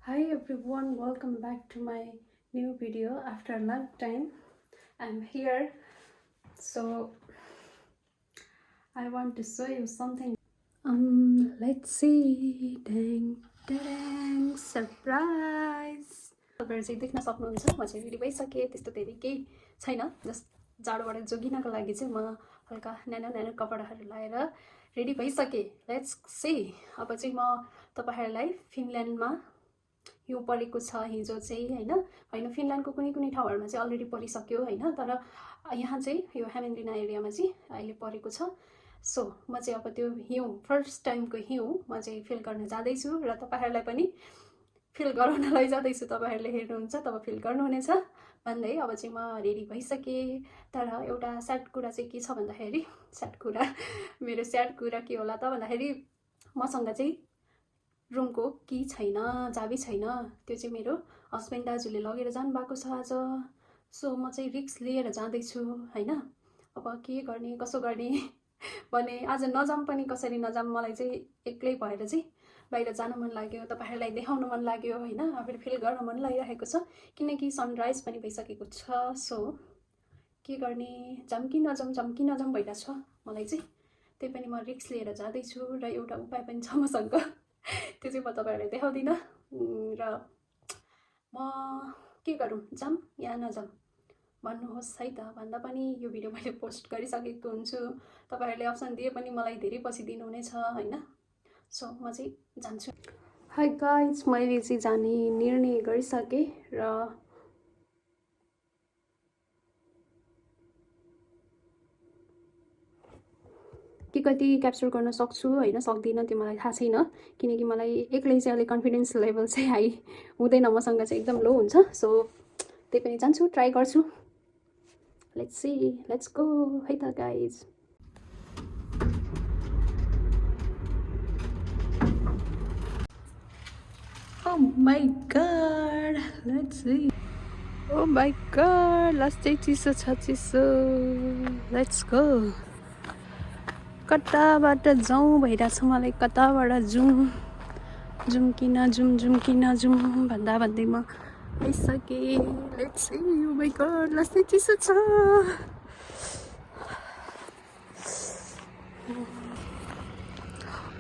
Hi everyone, welcome back to my new video after a long time. I'm here, so I want to show you something. Let's see. Dang, dang, surprise. तपाईहरु चाहिँ देख्न सक्नुहुन्छ म चाहिँ ready भइसके त्यस्तो धेरै केही छैन जस्ट जाडोबाट जोगिनको लागि चाहिँ म हल्का न्यानो न्यानो कपडाहरू लाएर रेडी भइसके लेट्स सी अब चाहिँ म तपाईहरुलाई फिनल्यान्डमा हिउँ परेको छ हिजो चाहिँ हैन फिनल्यान्डको कुनै कुनै ठाउँहरुमा चाहिँ अलरेडी परिसक्यो हैन तर यहाँ चाहिँ यो ह्यामेन्लिना एरियामा चाहिँ अहिले परेको छ सो म चाहिँ अब त्यो हिउँ फर्स्ट टाइमको हिउँ म चाहिँ फिल गर्न जाँदै छु र तपाईहरुलाई पनि फिल गराउन लैजाँदैछु तपाईहरुले हेर्नुहुन्छ तब फिल गर्नुहुनेछ भन्दै अब चाहिँ म रेडी भइसके तर एउटा स्याड कुरा चाहिँ के छ भन्दाखेरि स्याड कुरा मेरो स्याड कुरा के होला त भन्दाखेरि मसँग चाहिँ रुमको की छैन चाबी छैन त्यो चाहिँ मेरो हस्बेन्ड दाजुले लगेर जानु भएको छ आज सो म चाहिँ रिस्क लिएर जाँदै छु हैन अब के गर्ने कसो गर्ने भने आज नजाम पनि कसरी नजाम मलाई चाहिँ एक्लै भएर चाहिँ बाहिर जान मन लाग्यो तपाईहरुलाई देखाउन मन लाग्यो हैन आफूले फिल गर्न मन लागिरहेको छ किनकि सनराइज पनि भइसकेको छ सो के गर्ने जाम कि नजाम भइरहेछ मलाई चाहिँ त्यही पनि म रिस्क लिएर जाँदै छु र एउटा उपाय पनि छ मसँग त्यो चाहिँ म तपाईहरुलाई देखाउँदिन र म के गरौँ जाम या नजाम भन्नुहोस् है त भन्दा पनि यो भिडियो मैले पोस्ट गरिसकेको हुन्छु तपाईहरुले अप्सन दिए पनि मलाई धेरै पछि दिनुहुनेछ हैन सो म चाहिँ जान्छु हाय गाइज मैले चाहिँ जाने निर्णय गरिसके र के कति क्याप्चर गर्न सक्छु हैन सक्दिन त्यो मलाई थाहा छैन किनकि मलाई एक्लै चाहिँ अलिक कन्फिडेन्स लेभल चाहिँ हाई हुँदैन मसँग चाहिँ एकदम लो हुन्छ सो त्यही पनि जान्छु ट्राई गर्छु लेट्स सी लेट्स गो है त guys Oh my god, let's see. Oh my god, last day चिसो छ चिसो. Let's go. कताबाट जाउँ भइरहेछ मलाई कताबाट जाउँ किन भन्दा भन्दै म आइसके let's see oh my god last चिसो छ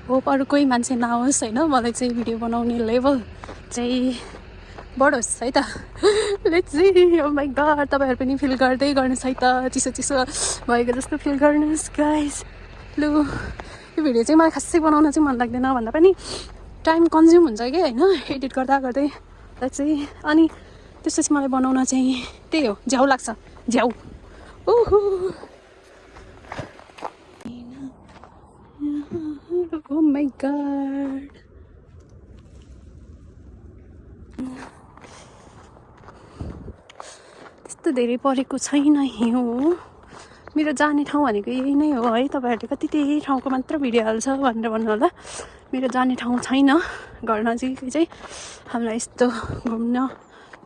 होप अरू कोही मान्छे नआओस् हैन मलाई चाहिँ भिडियो बनाउने लेभल चाहिँ बढोस् है त let's see oh my god तपाईहरु पनि फिल गर्दै गर्नुस् है त चिसो भएको जस्तो फिल गर्नुस् गाइस लु यो भिडियो चाहिँ मलाई खासै बनाउन चाहिँ मन लाग्दैन भन्दा पनि टाइम कन्ज्युम हुन्छ के हैन एडिट गर्दा गर्दै चाहिँ अनि त्यसपछि मलाई बनाउन चाहिँ त्यही हो झ्याउ लाग्छ झ्याउ ओहो Oh my god. त्यस्तो धेरै परेको छैन हिउँ मेरो जाने ठाउँ भनेको यही नै हो है तपाईहरुले कति त्यही ठाउँको मात्र भिडियो हाल्छ भनेर भन्नु होला मेरो जाने ठाउँ छैन घर नजिकै चाहिँ हामीलाई यस्तो घुम्न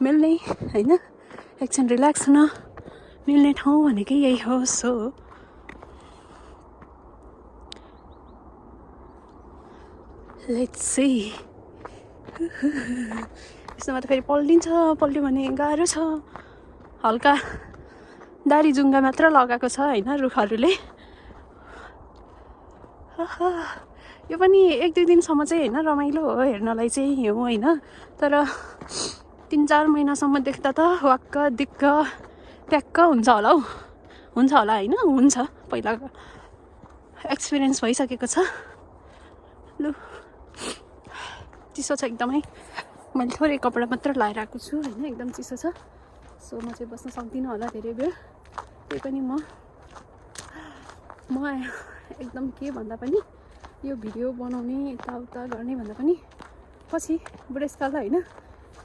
मिल्ने हैन एकछिन रिल्याक्स हुन मिल्ने ठाउँ भनेकै यही हो सो लेट्स सी यसमा त फेरि पल्ट्यो भने गाह्रो छ हल्का दारी जुङ्गा मात्र लगाएको छ हैन रुखहरूले यो पनि 1-2 दिनसम्म चाहिँ हैन रमाइलो हो हेर्नलाई चाहिँ हिउँ हैन तर 3-4 महिनासम्म देख्दा त वाक्क दिक्क ट्याक्क हुन्छ होला हौ हुन्छ होला हैन हुन्छ पहिला एक्सपिरियन्स भइसकेको छ लु चिसो छ एकदमै मैले थोरै कपडा मात्र लाएर आएको छु हैन एकदम चिसो छ सो म चाहिँ बस्न सक्दिनँ होला धेरै बेर त्यही पनि म एकदम के भन्दा पनि यो भिडियो बनाउने यताउता गर्ने भन्दा पनि पछि बुढेसकाल हैन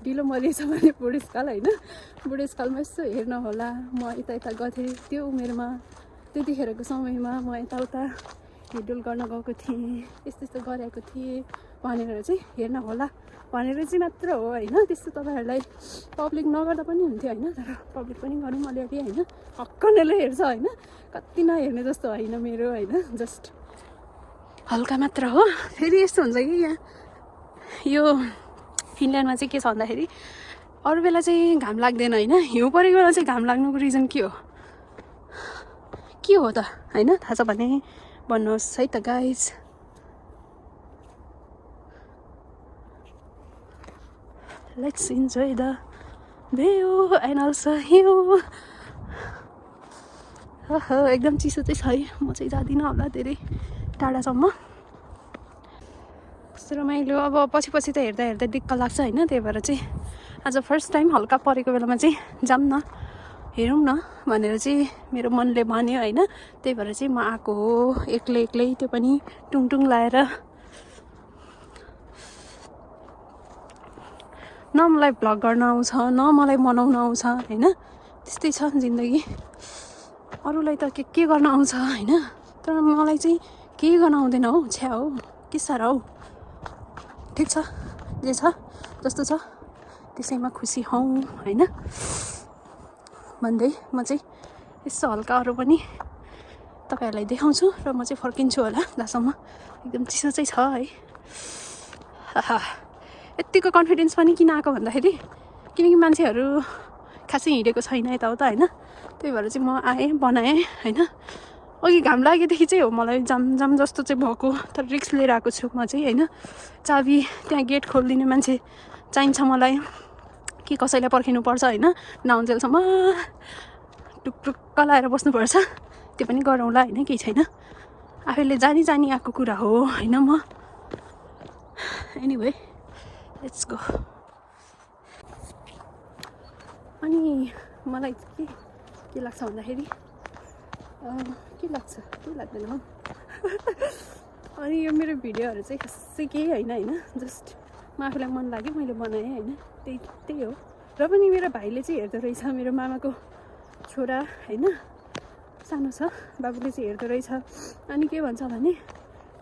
ढिलो मरिएछ भने बुढेसकाल हैन बुढेसकालमा यसो हेर्न होला म यता गर्थेँ त्यो उमेरमा त्यतिखेरको समयमा म यताउता हिडुल गर्न गएको थिएँ यस्तो गरेको थिएँ भनेर चाहिँ हेर्न होला भनेर चाहिँ मात्र हो हैन त्यस्तो तपाईहरुलाई पब्लिक नगर्दा पनि हुन्थ्यो हैन तर पब्लिक पनि गरौँ अलिअलि हैन हक्कनेले हेर्छ हैन कति नहेर्ने जस्तो हैन मेरो हैन जस्ट हल्का मात्र हो फेरि यस्तो हुन्छ कि यहाँ यो फिनल्यान्डमा चाहिँ के छ भन्दाखेरि अरू बेला चाहिँ घाम लाग्दैन होइन, हिउँ परेको बेला चाहिँ घाम लाग्नुको रिजन के हो त होइन, थाहा छ भने भन्नुहोस् है त guys. Let's enjoy the view and also हिउ। एकदम चिसो चाहिँ छ है, म चाहिँ जाँदिनँ होला धेरै टाढासम्म। कस्तो रमाइलो। अब पछि त हेर्दा दिक्क लाग्छ होइन, त्यही भएर चाहिँ आज फर्स्ट टाइम हल्का परेको बेलामा चाहिँ जाऊँ न, हेरौँ न भनेर चाहिँ मेरो मनले भन्यो होइन, त्यही भएर चाहिँ म आएको हो एक्लै, त्यो पनि टुङटुङ लाएर। न मलाई भ्लग गर्न आउँछ, न मलाई मनाउन आउँछ होइन, त्यस्तै छ जिन्दगी। अरूलाई त के गर्न आउँछ होइन, तर मलाई चाहिँ केही गर्न आउँदैन हौ, छ्या हौ, के साह्रो हौ। ठिक छ, जे छ जस्तो छ त्यसैमा खुसी हौँ होइन भन्दै म चाहिँ यसो हल्का अरू पनि तपाईँहरूलाई देखाउँछु र म चाहिँ फर्किन्छु होला जहाँसम्म। एकदम चिसो चाहिँ छ है। यत्तिको कन्फिडेन्स पनि किन आएको भन्दाखेरि किनकि मान्छेहरू खासै हिँडेको छैन यताउता होइन, त्यही भएर चाहिँ म आएँ बनाएँ होइन। अघि घाम लागेदेखि चाहिँ हो मलाई जाम जस्तो चाहिँ भएको, तर रिक्स लिएर आएको छु म चाहिँ होइन। चाबी त्यहाँ गेट खोलिदिने मान्छे चाहिन्छ मलाई, कि कसैलाई पर्खिनुपर्छ होइन, नआउन्जेलसम्म टुक्टुक्क लाएर बस्नुपर्छ, त्यो पनि गरौँला होइन, केही छैन। आफैले जानी आएको कुरा हो होइन। म एनिवे लेट्स गो। अनि मलाई के लाग्छ भन्दाखेरि के लाग्दैन हौ। अनि यो मेरो भिडियोहरू चाहिँ खासै केही होइन जस्ट म आफूलाई मन लाग्यो मैले बनाएँ होइन, त्यही हो। र पनि मेरो भाइले चाहिँ हेर्दो रहेछ, मेरो मामाको छोरा होइन, सानो छ, बाबुले चाहिँ हेर्दो रहेछ। अनि के भन्छ भने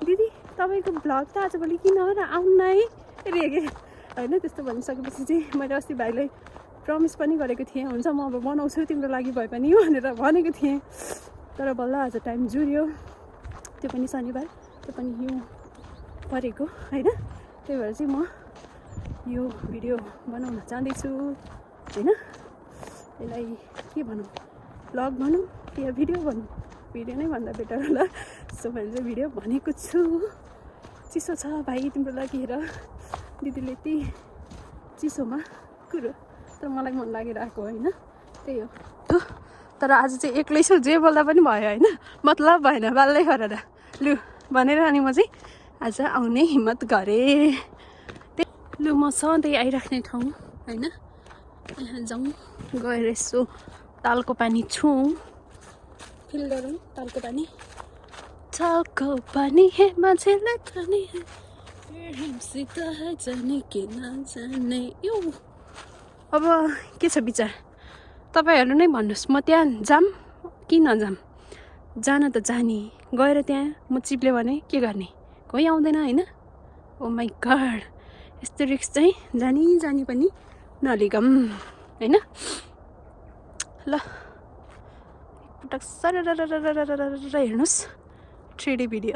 दिदी तपाईँको भ्लग त आजभोलि किन हो र आउनु है रेगे होइन। त्यस्तो भनिसकेपछि चाहिँ मैले अस्ति भाइलाई प्रमिस पनि गरेको थिएँ, हुन्छ म अब बनाउँछु तिम्रो लागि भए पनि भनेर भनेको थिएँ। तर बल्ल आज टाइम जुर्यो, त्यो पनि शनिबार, त्यो पनि हिउँ परेको होइन, त्यही भएर चाहिँ म यो भिडियो बनाउन चाहँदैछु होइन। यसलाई के भनौँ, भ्लग भनौँ या भिडियो भनौँ, भिडियो नै भन्दा बेटर होला। सो मैले चाहिँ भिडियो भनेको छु। चिसो छ भाइ तिम्रो लागि हेर, दिदीले यति चिसोमा कुरो, तर मलाई मन लागेर आएको होइन, त्यही हो। तर आज चाहिँ एक्लै छु, जे बोल्दा पनि भयो होइन, मतलब भएन बाल्दै गरेर लु भनेर। अनि म चाहिँ आज आउने हिम्मत गरेँ। लु म सधैँ आइराख्ने ठाउँ होइन, यहाँ जाउँ, गएर यसो तालको पानी छुउँ, फिल गरौँ तालको पानी है मान्छेलाई खाने हमसित है जाने कि नजाने यो। अब के छ विचार तपाईँहरू नै भन्नुहोस्, म त्यहाँ जाम कि नजाम? जान त जाने, गएर त्यहाँ म चिप्ले भने के गर्ने, कोही आउँदैन होइन। ओ माई गड, यस्तो रिक्स चाहिँ जानी पनि नलिगम होइन। ल एकपटक सरर हेर्नुहोस् 3D भिडियो।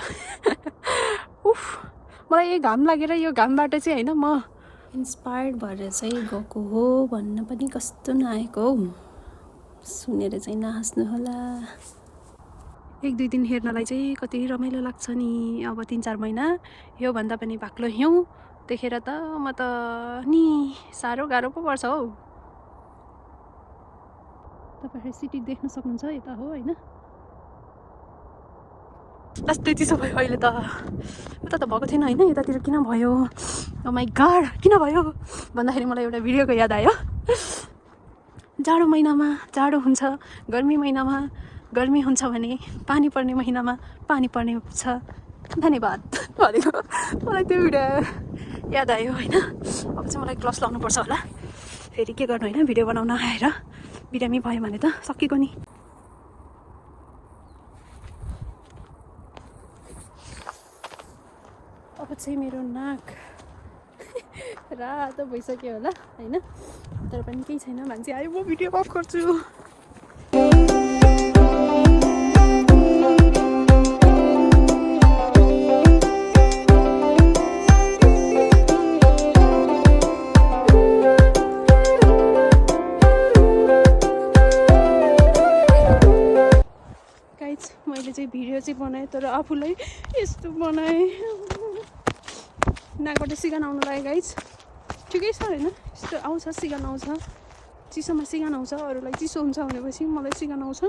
उफ, मलाई यो घाम लागेर यो घामबाट चाहिँ होइन म इन्सपायर्ड भएर चाहिँ गएको हो भन्न पनि कस्तो नआएको हौ। सुनेर चाहिँ नहाँस्नु होला। 1-2 दिन हेर्नलाई चाहिँ कति रमाइलो लाग्छ नि। अब 3-4 महिना योभन्दा पनि बाक्लो हिउँ देखेर त म त नि साह्रो गाह्रो पो पर्छ हौ। तपाईँहरू सिटी देख्न सक्नुहुन्छ यता हो होइन। यस्तै चिसो भयो अहिले त, उता त भएको थिएन होइन, यतातिर किन भयो? ओ माई गड किन भयो भन्दाखेरि मलाई एउटा भिडियोको याद आयो। जाडो महिनामा जाडो हुन्छ, गर्मी महिनामा गर्मी हुन्छ भने पानी पर्ने महिनामा पानी पर्ने छ। धन्यवाद भनेको मलाई त्यो भिडियो याद आयो होइन। अब चाहिँ मलाई ग्लोभ्स लाउनुपर्छ होला, फेरि के गर्नु होइन, भिडियो बनाउन आएर बिरामी भयो भने त सकिएको नि। अब चाहिँ मेरो नाक रातो भइसक्यो होला होइन, तर पनि केही छैन, मान्छे आयो म भिडियो अफ गर्छु। भिडियो चाहिँ बनाएँ तर आफूलाई यस्तो बनाएँ नाकबाट सिगान आउनु लाग्यो गाइज ठिकै छ होइन यस्तो आउँछ सिगान आउँछ चिसोमा सिगान आउँछ अरूलाई चिसो हुन्छ भनेपछि मलाई सिगान आउँछ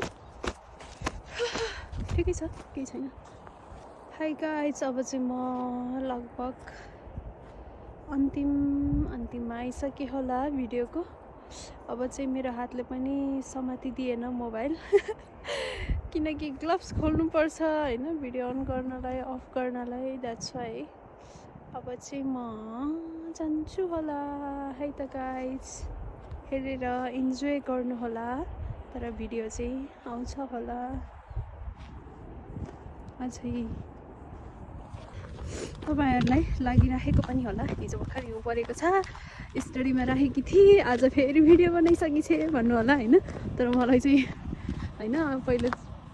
ठिकै छ केही छैन हाई गाइज अब चाहिँ म लगभग अन्तिममा आइसके होला भिडियोको अब चाहिँ मेरो हातले पनि समाति दिएन मोबाइल किनकि ग्लोभ्स खोल्नुपर्छ होइन भिडियो अन गर्नलाई अफ गर्नलाई द्याट्स वाइ अब चाहिँ म जान्छु होला है त गाइज हेरेर इन्जोय गर्नु होला तर भिडियो चाहिँ आउँछ होला अझै तपाईँहरूलाई लागिराखेको पनि होला हिजो भर्खर हिउँ परेको छ स्टडीमा राखेकी थिएँ आज फेरि भिडियो बनाइसकेको थिएँ भन्नु होला होइन तर मलाई चाहिँ होइन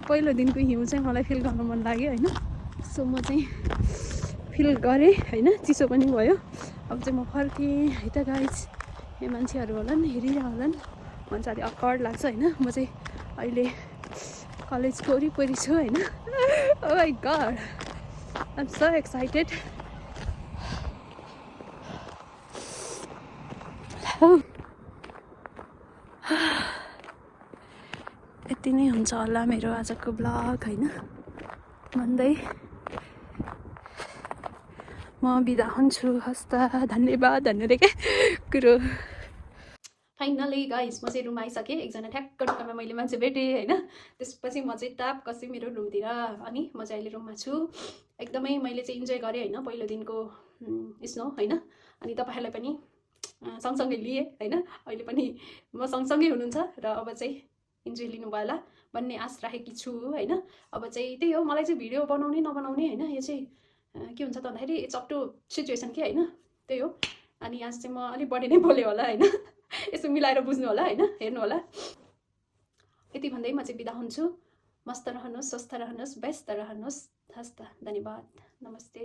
पहिलो दिनको हिउँ चाहिँ मलाई फिल गर्न मन लाग्यो होइन सो म चाहिँ फिल गरेँ होइन चिसो पनि भयो अब चाहिँ म फर्केँ है त गाइज यो मान्छेहरू होला नि हेरिरह होला नि मन चाहिँ अलिक अकवर्ड लाग्छ होइन म चाहिँ अहिले कलेजको वरिपरि छु होइन oh my God I'm so excited. यति नै हुन्छ होला मेरो आजको ब्लग होइन भन्दै म बिदा हुन्छु हस्ता धन्यवाद भन्ने क्या कुरो फाइनली गाइस म चाहिँ रुम आइसकेँ एकजना ठ्याक्क ढुक्कामा मैले मान्छे भेटेँ होइन त्यसपछि म चाहिँ टाप कसेँ मेरो रुमतिर अनि म चाहिँ अहिले रुममा छु एकदमै मैले चाहिँ इन्जोय गरेँ होइन पहिलो दिनको स्नो होइन अनि तपाईँहरूलाई पनि सँगसँगै लिएँ होइन अहिले पनि म सँगसँगै हुनुहुन्छ र अब चाहिँ इन्जोय लिनुभयो होला भन्ने आश राखेकी छु होइन अब चाहिँ त्यही हो मलाई चाहिँ भिडियो बनाउने नबनाउने होइन यो चाहिँ के हुन्छ त भन्दाखेरि इट्स अप टु सिचुएसन के होइन त्यही हो अनि आज चाहिँ म अलिक बढी नै बोलेँ होला होइन यसो मिलाएर बुझ्नु होला होइन हेर्नु होला यति भन्दै म चाहिँ बिदा हुन्छु मस्त रहनुहोस् स्वस्थ रहनुहोस् व्यस्त रहनुहोस् हस्त धन्यवाद नमस्ते